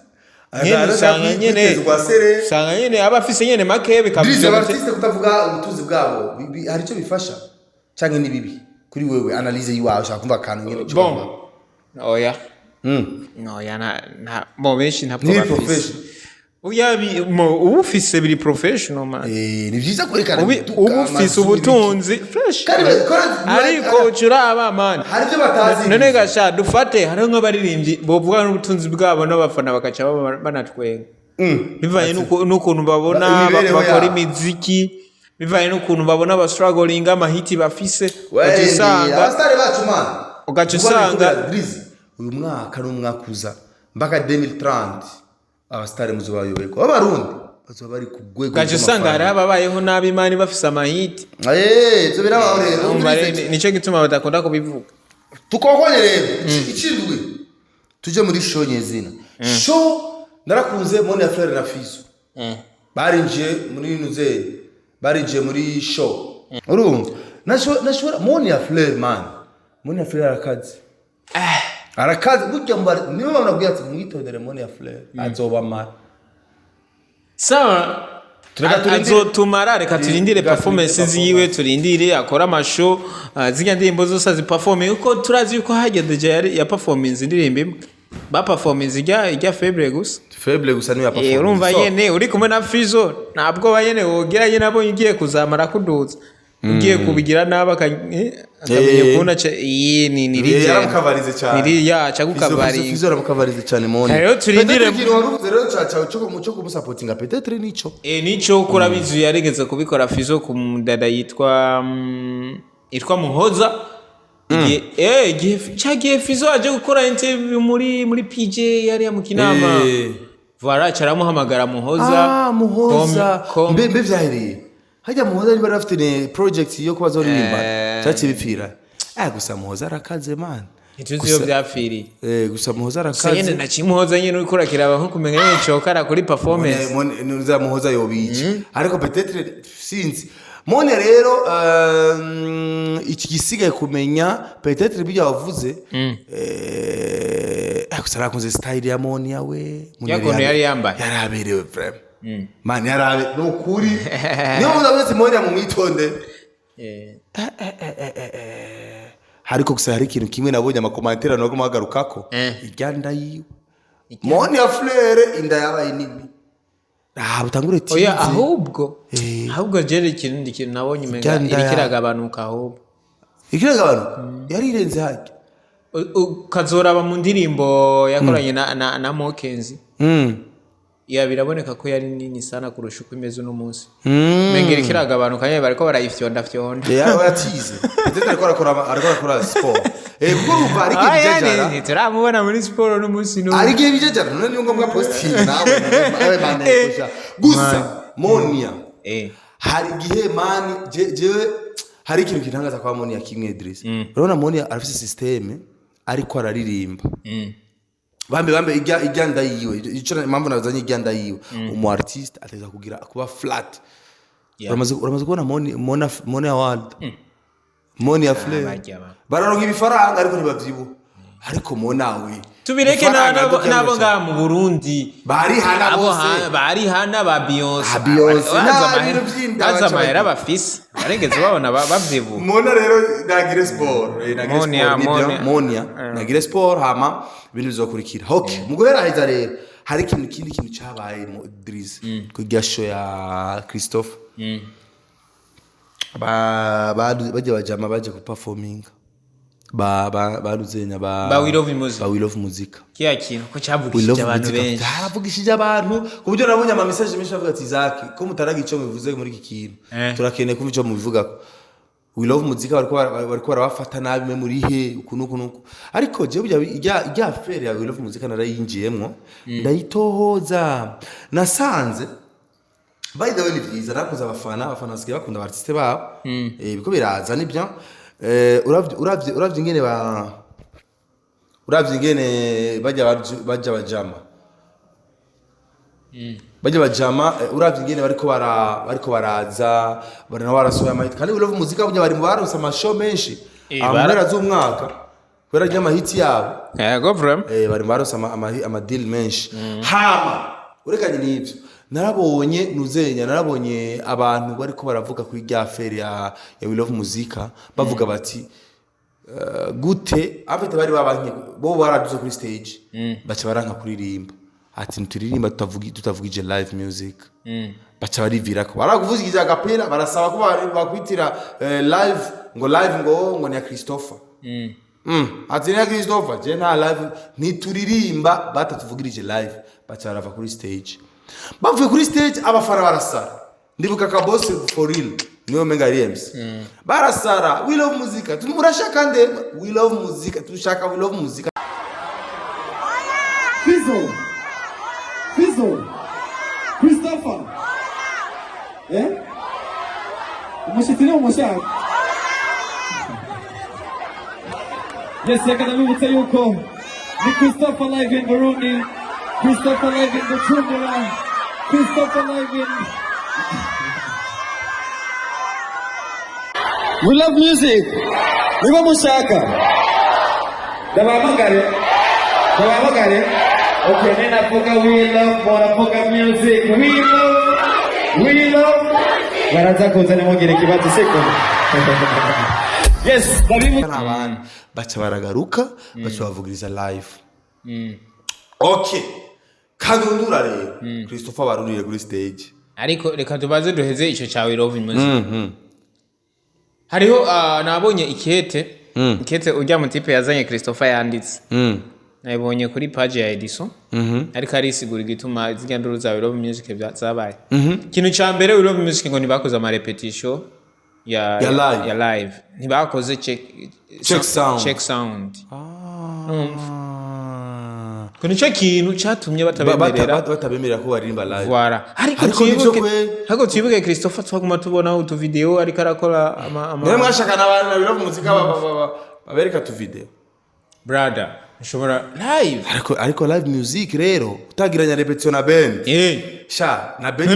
sanga nyene abafise nyene make bikavuga abartiste kutavuga ubutunzi bwabo hari cyo bifasha canke ni bibi kuri wewe analyse yiwawe ushaka kumva kantu nyene bon oya oya na bo benshi ntabwo bafise ubufise biri professional man ni byiza kwerekana ubufise ubutunzi fresh ariko curaba man hari byo batazi none gasha dufate hari nk'abaririmbyi bovuga n'ubutunzi bwabo n'abafana bakaca banatwenga bivanye n'ukuntu babona bakora imiziki bivanye n'ukuntu babona aba struggling amahiti bafise ugasanga abastare bacu man ugasanga uyu mwaka n'umwakuza mpaka 2030 abastare muzobayobe ko abarundi bazoba bari kugwego gaje usanga hari ababayeho nabi imani bafise amahiti zo birabaho rero nico gituma badakunda kubivuga tukokonye rero ikindwi tuje muri show nyezina show narakunze Monia Fleur na Fizzo barinje muri show urumva nashobora Monia Fleur man Monia Fleur arakaze burya niba banabwiye ati mwitondere Monia Fleur azobamara sawa azotumara reka turindire performance ziwe turindire akora amashow zinya ndimbo zose aziperforme uko turazi yuko hageze ya performance indirimbo imwe ba performance ijya faible gusa niyo performance urumva yene uri kumwe na Fizzo ntabwo bayene wogeranye nabo ngiye kuzamara kuduza ugiye kubigira naba akamenya kubona ni rije yaramukavarize cyane niri yaca gukavariza Fizzo yaramukavarize cyane Monia rero turindire rero cyo kumusupportinga peut-être nico ukora bizu yarigeze kubikora Fizzo ku mudada yitwa Muhoza Igihe Fizzo aje gukora interview muri PJ yari mu Kinama. Voilà, caramuhamagara Muhoza. Mbe vyahereye. Hajya Muhoza ari barafite ne project yo kuba zoririmba. Cyaci bipfira. Gusa Muhoza arakaze man. Ituzi yo byapfiri. Gusa Muhoza arakaze. Sayene nacimuhoza nyine uriko rakiraba nko kumenya nyine cokara kuri performance. Nuza Muhoza yo bici. Ariko peut-être sinzi. Monia rero iki gisigaye kumenya peut-être bijya wavuze gusa arakunze style ya Monia we. Yakono yari yambaye. Yaraberewe vraiment. Man yarabe nukuri. Niyo muzabetse Monia mu mwitonde. Hariko gusa hari ikintu kimwe nabonye amakomantere no gumagarukako iryanda yiwe Monia Fleur inda yabaye nini butangure tize oya ahubwo jere ikintu nabonye menga irikiraga abantu ahubwo yari irenze haki kazoraba mu ndirimbo yakoranye na Mokenzi ya biraboneka ko yari nini sana kurusha uko imeze no munsi mengera ikiraga abantu kanye bariko barayifyonda yatize ndetse ariko arakora sport kuko ari kibijajara turamubona muri sport no munsi no ari kibijajara none niyo ngombwa posting nawe manekosha gusa Monia hari gihe mani jewe hari ikintu kitangaza kwa Monia kimwe Idris urabona Monia arafise system ariko araririmba bambe igyanda yiwe ico impamvu nazanye igyanda yiwe umu artist ateza kuba flat uramaze kubona Monia World Monia Fleur bararonka ibifaranga ariko ntibavyibu ariko Monawe tubireke nabo nga mu Burundi bari hana ba Beyonce bazamahera bafise barengeze babona bavyibu Mona rero nagire sport Monia nagire sport hama ibintu bizokurikira okay mugohera hiza rero hari ikintu kintu cyabaye mu Idris kugira show ya Christopher bajya bajama baje ku performing baruzenya we love music kiya kintu ko cyavugishije abantu benshi cyavugishije abantu ku buryo nabonye ama message menshi avuga ati Zaki ko mutaraga ico muvuze muri iki kintu turakeneye kumva ico mubivuga we love music bariko barabafata nabi muri he ukunuku ariko je burya ijya affaire ya we love music narayinjiyemwo ndayitohoza nasanze by the way ni byiza nakuza abafana sikiye bakunda artiste babo biko biraza nibyo uravye ingene bajya bajama uravye ingene bariko baraza barana barasoya amahit kandi we love music burya bari mu baronse amashow menshi amera z'umwaka kwera ryama hit yabo go from bari mu baronse ama deal menshi hama urekanye n'ivyo narabonye abantu bariko baravuga kuri rya affaire ya we love music bavuga bati gute afite bari babanye bo baraduze kuri stage bacha baranka kuririmba ati nturirimba tutavugije live music bacha barivira ko barakuvuza agapera barasaba ko bakwitira live ngo ni ya Christopher ati ni ya Christopher je nta live ntituririmba batatuvugirije live bacha barava kuri stage bavuye kuri stage abafana barasara ndibuka ka boss for real niyo menga RMs barasara we love music tumurashaka nde we love music tushaka we love music Fizzo Christopher umushitsi umushaka yes yakana bibutsa yuko ni Christopher live in Burundi Christopher live in Kugira Christopher live in we love music niba mushaka ndabamagare okay nena poka we love bora poka music we love baraza kuzana mugire kibazo seko yes abantu bacha baragaruka bacha bavugiriza live okay kadundura rero Christopher baruriye kuri stage ariko reka tubaze duheze ico cyawe love music hariho nabonye ikete ujya mu tipe yazanye Christopher yanditse nabonye kuri page ya Edison ariko arisigura igituma zijya nduru za love music zabaye ikintu cya mbere love music ngo nibakoze ama repetition ya live ntibakoze check sound ko nico kintu cyatumye batabemerera ko baririmba live voilà ariko twibuke Christopher twaguma tubona utu video ariko arakora niwe mwashakana abantu biro muzika babereka tu video brother nshobora live ariko live music rero utagiranya repetition na band sha na band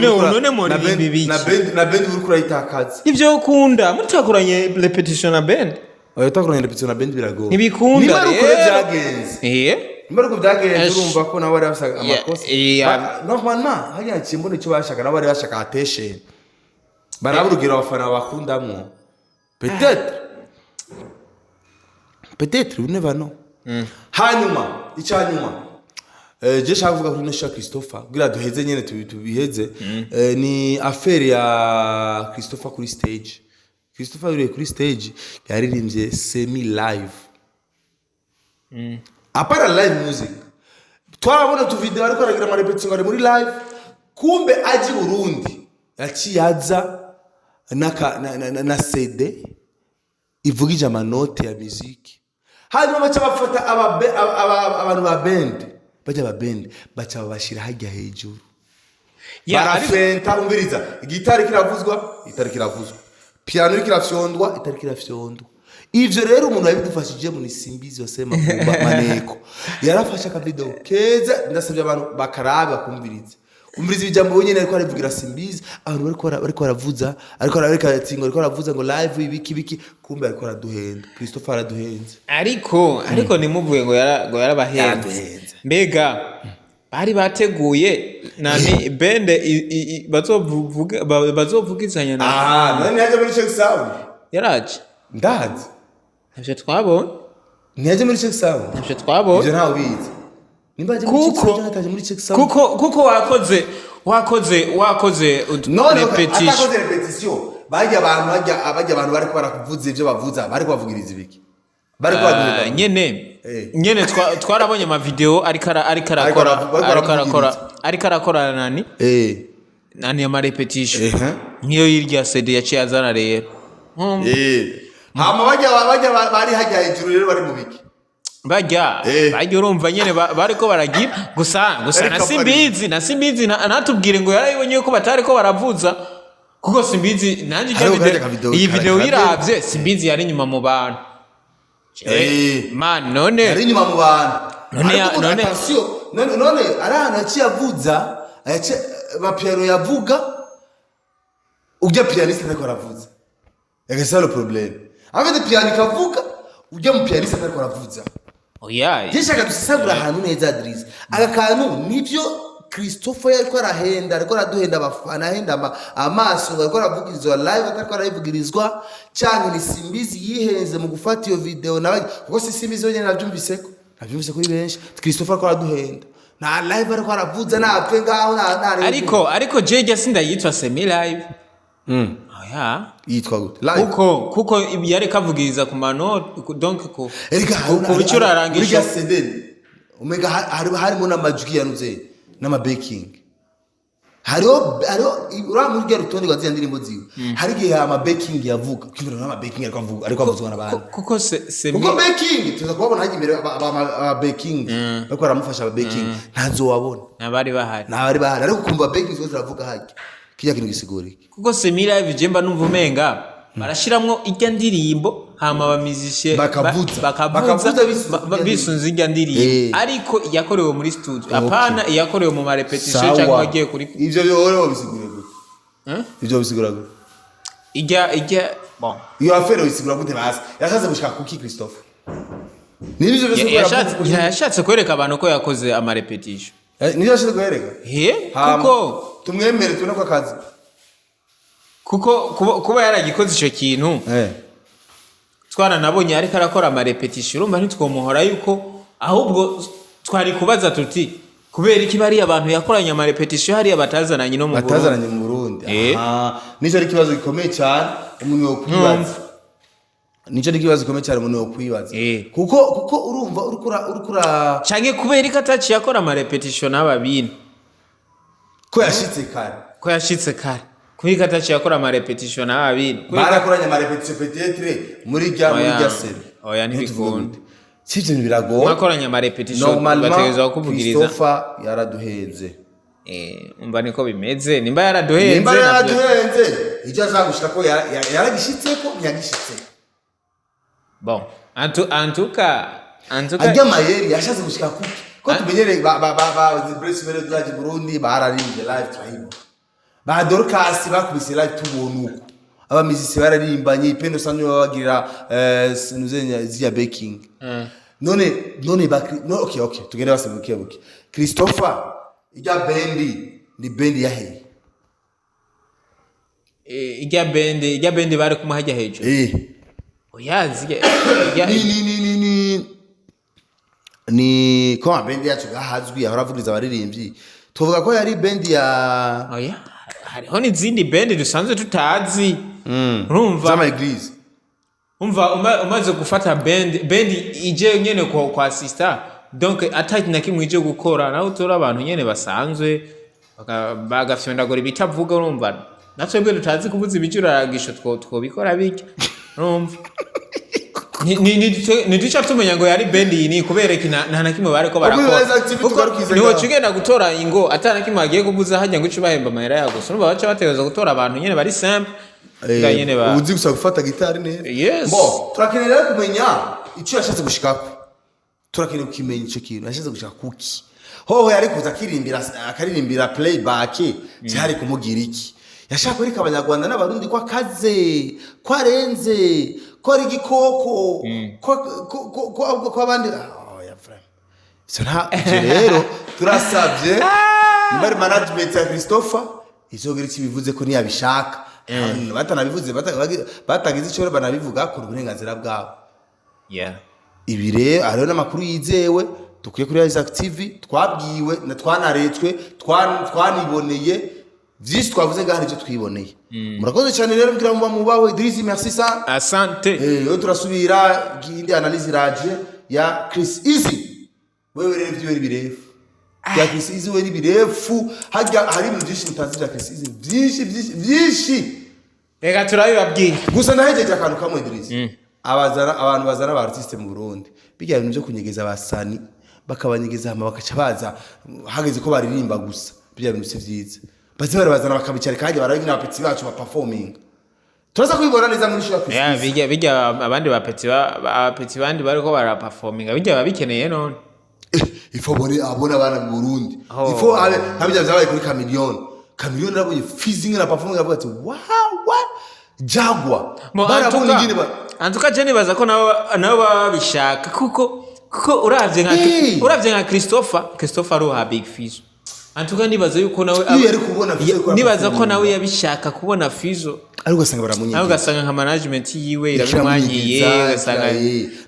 na band uri kurayitakaza ivyo ukunda mutakoranye repetition na band utakoranye repetition na band birago ntibikunda rero Mbaruko byagenze urumva ko nawe bashaka amakosa. Normalement hajya kimbone cyo bashaka nawe bashaka attention. Baraburugira abafana bakundamwo. Peut-être vous ne va non. Hanyuma icyanyuma je shaka kuvuga kuri Nesha Christopher gira duheze nyene tubiheze ni affaire ya Christopher kuri stage. Christopher uri kuri stage yaririmbye semi live. Apara live music twabona tu video ariko aragira ama repetition ngari muri live kumbe aji Burundi yaciyaza na CD ivugije amanote ya music hanyuma bacha bafata abantu ba band bacha babashira hajya hejuru barafenta umviriza gitari kiravuzwa piano kirafyondwa itari kirafyondwa. Ivyo rero umuntu yabidufashije mu nisimbizi yose makumba maneko yarafasha ka video keza ndasabye abantu bakarabe kumviriza ibijambo nyene ariko aravugira simbizi abantu bariko baravuza ariko arabereka tingo ariko aravuza ngo live ibiki kumbe ariko araduhenda Christopher araduhenze ariko nimuvuye ngo yarabahenze mbega bari bateguye nani bende bazovugizanya nani haje muri check sound yaraje ndazi navyo twabonye ntiyaje muri check sound navyo twabonye ivyo ntawe bizi nimbaje muri check sound nataje muri check sound kuko wakoze repetition bajya abantu bariko barakuvuza ivyo bavuza bariko bavugiriza ibiki bariko baduha nyene twarabonye ama video ariko arakora nani ama repetition niyo yirya CD yaciye azana rero hama bajya bari hajya hejuru rero bari mu biki bajya urumva nyene bariko baragira gusa nasimbizi natubwire ngo yarayibonye ko batari ko baravuza kuko simbizi nanje iyi video yiravye simbizi yari nyuma mu bantu man none yari nyuma mu bantu none arana yaciyavuza ba piano yavuga ujya pianiste ariko aravuza c'est le problème. Avec des pianistes kavuga ujya mu pianiste ariko aravuza. Gishaka dusabura ahantu neza Adris. Aka kantu nivyo Christopher yariko arahenda ariko araduhenda abafana ahenda amaso ariko aravugirizwa live ariko arayivugirizwa cyane ni simbizi yihenze mu gufata iyo video nabaje kuko simbizi yonyene navyumvise kuri benshi Christopher ariko araduhenda na live ariko aravuza na apfe ngaho ariko jeje sinda yitwa semi live yitwa gute live kuko yari kavugiriza ku mano donc ko bicura arangisha CD omega harimo n'amajwi yanuze n'ama baking hariho uramurya rutonde gwa ndirimbo ziwe hari gihe ama baking yavuga kimwe n'ama baking ariko avuzwa n'abantu kuko kuko baking tuza kubabona haje imbere aba baking bako aramufasha aba baking ntazo wabona nabari bahari ariko kumva baking zose aravuga haje kijya kintu gisiguri kuko semi live jemba numva umenga barashiramwo ijya ndirimbo hama abamizishe bakavuza bisunze ijya ndirimbo ariko yakorewe muri studio apana yakorewe mu ma repetition cyangwa wagiye kuri ivyo byo bisigura gute ivyo bisigura gute ijya bon iyo afero bisigura gute basi yashatse gushaka kuki Christopher nibyo bisigura yashatse kwereka abantu ko yakoze ama repetition niyo yashatse kwereka kuko tumwemere tubone ko akazi kuba yaragikoze ico kintu twana nabonye ariko arakora ama repetition urumva ntitwomuhora yuko ahubwo twari kubaza tuti kubera iki bari abantu yakoranye ama repetition hari abatazananye no mu Burundi nico ari kibazo gikomeye cyane umuntu yo kwibaza nico ari kibazo gikomeye cyane umuntu yo kwibaza kuko urumva urukura canke kubera iki ataci yakora ama repetition aba bintu ko yashitse kare Kugira ataciye akora ama repetition n'ababiri. Barakoranye ama repetition peut-être muri rya seri. Oya ntibikunda. Sivyo biragoye. Mwakoranye ama repetition bategeza kuvugiriza. Christopher yaraduhenze. Umva niko bimeze. Nimba yaraduhenze. Icyo azagushika ko yaragishitseko ntiyagishitse. Bon, en tout cas ajya mayeri yashatse gushika kuki ko tumenyere ba Bresi Vero Dulaji Burundi bararimbye live turahibo ba Dorcas bakubise live tubona uko abamizisi bararimbanye ipendo sanyo babagirira nuzenya zia baking none okay tugende basemukiye buki Christopher ijya bendi ni bendi yahe ijya bendi bari kumahajya hejuru oyazi ni ko bendi yacu gahazwi abaravugiriza abaririmbyi tuvuga ko yari bendi ya oya hariho n'izindi bendi dusanzwe tutazi urumva zama eglise umva umaze gufata bendi ije nyene kwa sister donc ataki na kimwe ije gukora naho tora abantu nyene basanzwe bagafyondagora ibitavuga urumva natwebwe tutazi kubuza ibicuragisho twobikora bike urumva ni duca tumenya ngo yari bendi ni kubereka nta na kimwe bariko barakora niho cugenda gutora ingo atana kimwe agiye kubuza hajya ngo icubahemba amahera yago urumva baca bategeza gutora abantu nyene bari simple nyene ba uzi gusa gufata gitari neza yes turakenera kumenya icyo yashatse gushikako turakeneye kumenya icyo kintu yashatse gushika kuki hoho yari kuza akaririmbira playback cyari kumugira iki yashaka kwereka abanyarwanda n'abarundi ko akaze ko arenze ko ari igikoko ko abandi ya frère so nta rero turasabye nimba management ya Christopher izogera iki bivuze ko ntiyabishaka batanabivuze batagize icyo banabivuga ku burenganzira bwabo ibi rero hariho n'amakuru yizewe dukuye kuri Isaac TV twabwiwe na twanaretswe twaniboneye vyinshi twavuze ngaho icyo twiboneye murakoze cyane rero mbwira mu bawe Idris merci ça asante yo turasubira indi analyse iraje ya Chris Easy wewe rero byo birefu ya Chris Easy we birefu hajya hari ibintu byinshi mutazi bya Chris Easy byinshi reka turabibabwiye gusa ndahejeje akantu kamwe Idris abantu bazana ba artiste mu Burundi bijya ibintu byo kunyegeza abasani bakabanyegeza hama bakaca baza hageze ko baririmba gusa bijya ibintu sivyiza bazibara bazana bakabicara kandi barabina abapetsi bacu ba performing turaza kubibona neza muri show ya bijya abandi bapetsi bandi bariko bara performing bijya babikeneye none ifo abona abana mu Burundi ifo habijya byabaye kuri Chameleone nabonye Fizzo na performing avuga ati wow jagwa barabona ingine antuka jeni baza ko nabo babishaka kuko uravye nka Christopher Ruha Big Fizzo antuka nibaza yuko nawe nibaza ko nawe yabishaka kubona Fizzo ariko gasanga baramunyiye ariko gasanga nka management yiwe irabimwanyiye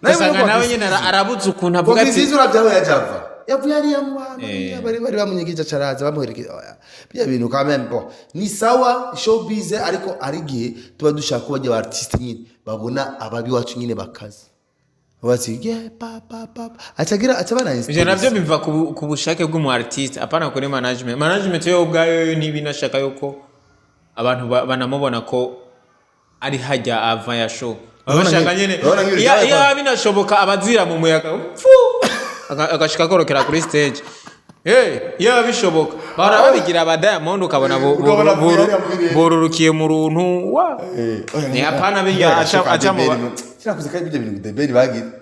gasanga nawe nyene arabuze ukuntu avuga ati Fizzo uravyaho yajava yavuye ari bari bamunyigije caraza bamuherekeza bya bintu quand même bon ni sawa showbiz ariko ari gihe tuba dushaka kubajya ba artiste nyine babona ababi wacu nyine bakaza bati atagira atabana inspiration navyo biva ku bushake bw'umu artiste apana kuri management yo ubwayo ntibinashaka yuko abantu banamubona ko ari hajya ava ya show abashaka nyene ya binashoboka abazira mu muyaga agashika korokera kuri stage ya bishoboka barabigira aba Diamond ukabona borurukiye mu runtu wa ni apana bijya acha mu kirakuze kandi bijya bintu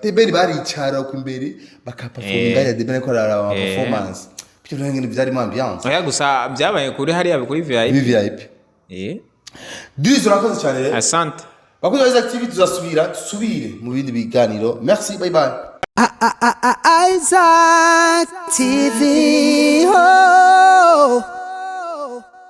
debeli baricara ku imbere bakaperforminga ya debeli ko ara performance byo ngene byari mu ambiance oya gusa byabaye kuri hariya kuri VIP Dizo rakoze cyane rero asante bakoze Isaac TV tuzasubire mu bindi biganiro merci bye bye Isaac TV. Oh.